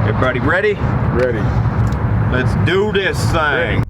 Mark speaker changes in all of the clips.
Speaker 1: Everybody ready?
Speaker 2: Ready.
Speaker 1: Let's do this thing.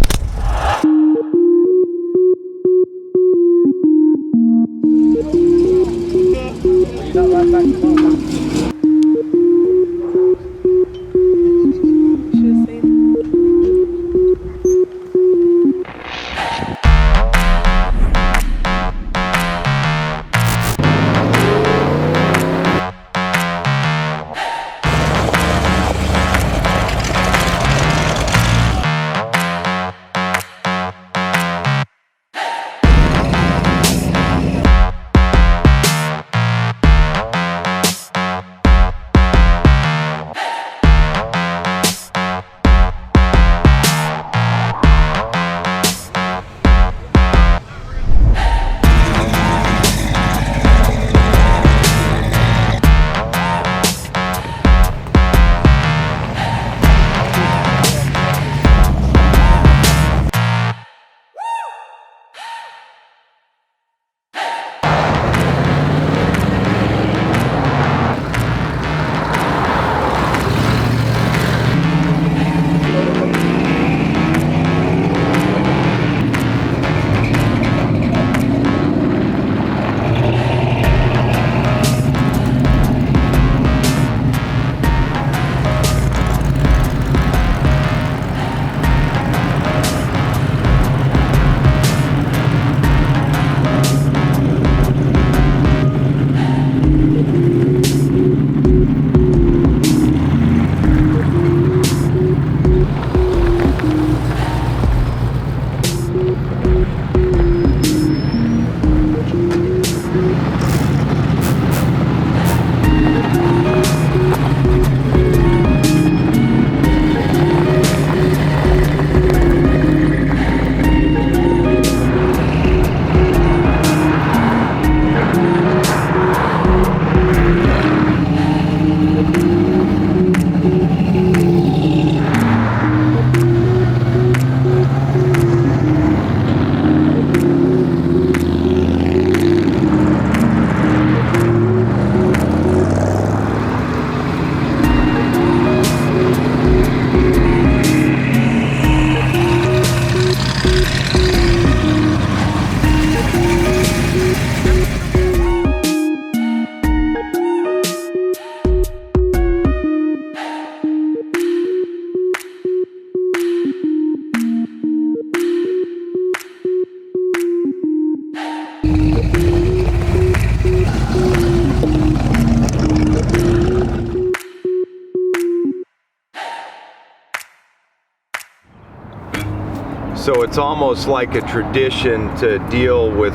Speaker 1: So it's almost like a tradition to deal with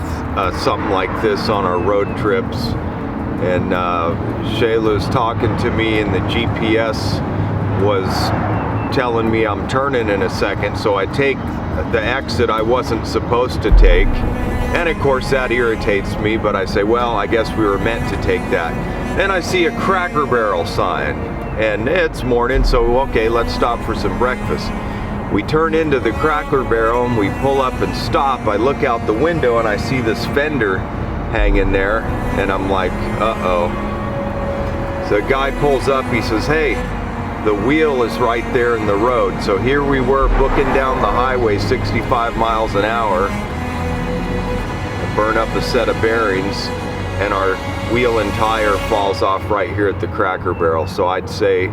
Speaker 1: something like this on our road trips. And Shayla's talking to me and the GPS was telling me I'm turning in a second, so I take the exit I wasn't supposed to take. And of course that irritates me, but I say, well, I guess we were meant to take that. Then I see a Cracker Barrel sign, and it's morning, so okay, let's stop for some breakfast. We turn into the Cracker Barrel and we pull up and stop. I look out the window and I see this fender hanging there, and I'm like, uh-oh. So the guy pulls up, he says, hey, the wheel is right there in the road. So here we were booking down the highway 65 miles an hour, burn up a set of bearings, and our wheel and tire falls off right here at the Cracker Barrel. So I'd say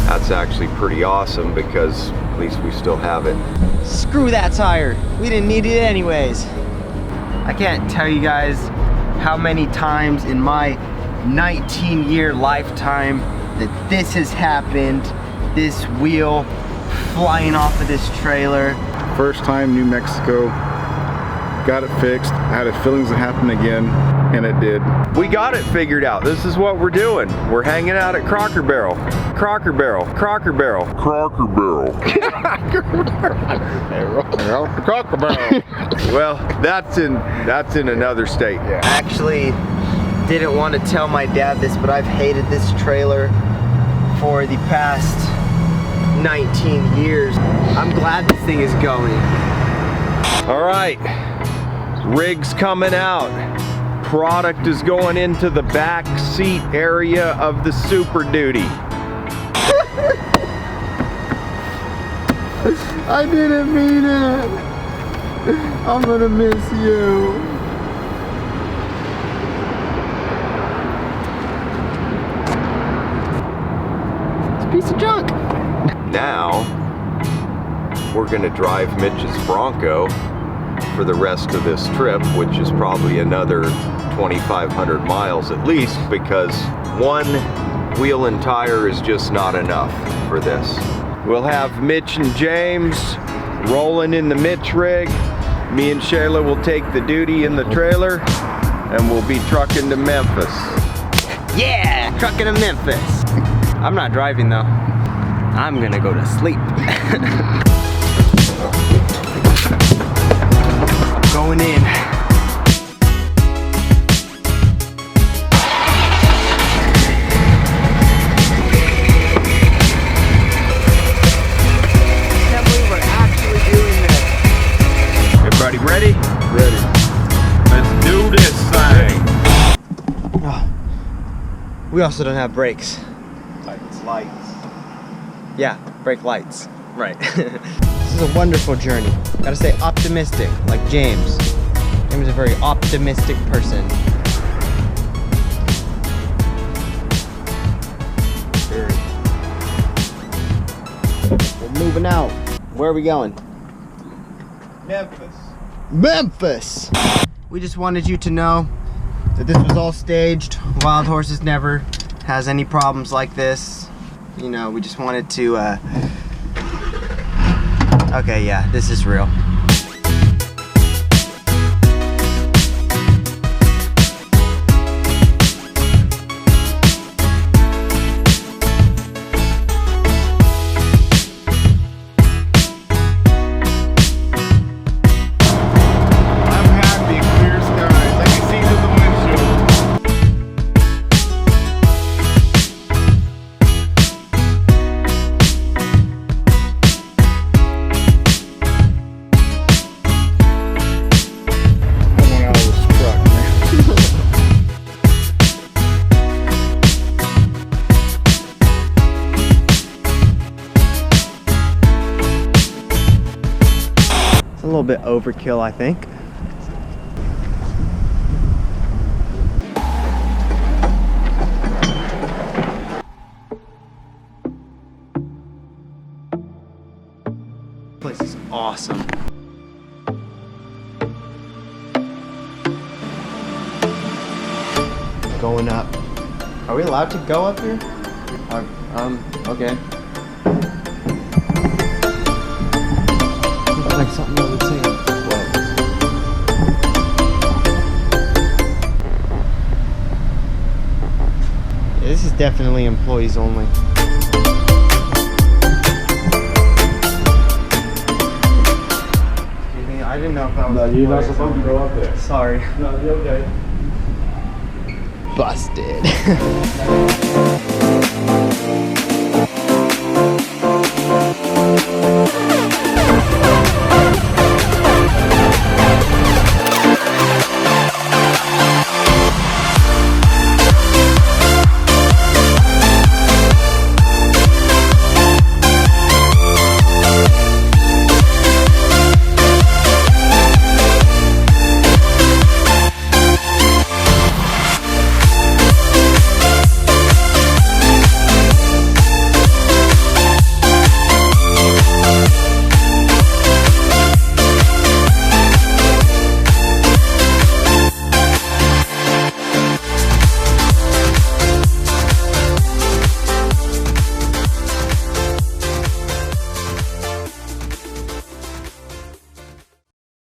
Speaker 1: that's actually pretty awesome, because at least we still have it.
Speaker 3: Screw that tire. We didn't need it anyways. I can't tell you guys how many times in my 19-year lifetime that this has happened. This wheel flying off of this trailer.
Speaker 2: First time New Mexico, got it fixed. I had a feeling it would happen again, and it did.
Speaker 1: We got it figured out. This is what we're doing. We're hanging out at Cracker Barrel. Cracker Barrel. Cracker Barrel.
Speaker 2: Cracker Barrel. Cracker Barrel.
Speaker 1: Well, that's in another state.
Speaker 3: I actually didn't want to tell my dad this, but I've hated this trailer for the past 19 years. I'm glad this thing is going.
Speaker 1: All right, rig's coming out. Product is going into the back seat area of the Super Duty.
Speaker 3: I didn't mean it. I'm gonna miss you. It's a piece of junk.
Speaker 1: Now, we're gonna drive Mitch's Bronco for the rest of this trip, which is probably another 2,500 miles at least, because one wheel and tire is just not enough for this. We'll have Mitch and James rolling in the Mitch rig. Me and Shayla will take the duty in the trailer, and we'll be trucking to Memphis.
Speaker 3: Yeah, trucking to Memphis. I'm not driving though. I'm gonna go to sleep. Going in. Can't believe we're actually doing this.
Speaker 1: Everybody ready?
Speaker 2: Ready.
Speaker 1: Let's do this thing.
Speaker 3: Oh. We also don't have brakes.
Speaker 1: Lights.
Speaker 3: Yeah, brake lights. Right. This is a wonderful journey. Gotta stay optimistic, like James. James is a very optimistic person. We're moving out. Where are we going?
Speaker 1: Memphis.
Speaker 3: Memphis! We just wanted you to know that this was all staged. Wild Horses never has any problems like this. You know, we just wanted to, okay, yeah, this is real. A little bit overkill, I think. This place is awesome. Going up. Are we allowed to go up here? Okay. Like something I would say. Yeah, this is definitely employees only. Excuse me, I didn't know if that was.
Speaker 2: No, you're not supposed to go up there.
Speaker 3: Sorry.
Speaker 2: No, you're okay.
Speaker 3: Busted.